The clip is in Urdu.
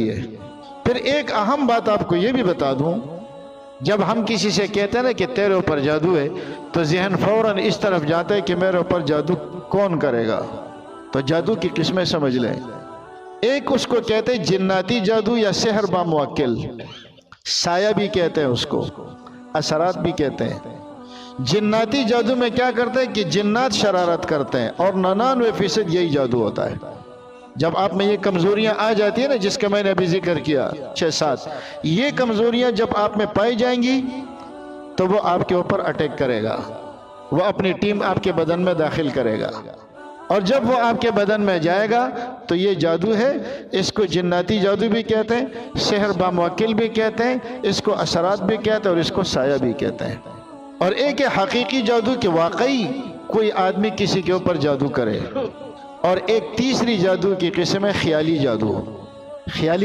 کرتی ہے۔ پھر ایک اہم بات آپ کو یہ بھی بتا دوں، جب ہم کسی سے کہتے ہیں نا کہ تیرے اوپر جادو ہے، تو ذہن فوراً اس طرف جاتا ہے کہ میرے اوپر جادو کون کرے گا؟ تو جادو کی قسمیں سمجھ لیں۔ ایک اس کو کہتے ہیں جناتی جادو یا سحر با موکل، سایہ بھی کہتے ہیں اس کو، اثرات بھی کہتے ہیں۔ جناتی جادو میں کیا کرتے ہیں کہ جنات شرارت کرتے ہیں، اور 99% یہی جادو ہوتا ہے۔ جب آپ میں یہ کمزوریاں آ جاتی ہیں نا، جس کا میں نے ابھی ذکر کیا 6-7، یہ کمزوریاں جب آپ میں پائی جائیں گی تو وہ آپ کے اوپر اٹیک کرے گا، وہ اپنی ٹیم آپ کے بدن میں داخل کرے گا، اور جب وہ آپ کے بدن میں جائے گا تو یہ جادو ہے۔ اس کو جناتی جادو بھی کہتے ہیں، سحر با موکل بھی کہتے ہیں، اس کو اثرات بھی کہتے ہیں، اور اس کو سایہ بھی کہتے ہیں۔ اور ایک ہے حقیقی جادو کہ واقعی کوئی آدمی کسی کے اوپر جادو کرے، اور ایک تیسری جادو کی قسم ہے خیالی جادو۔ خیالی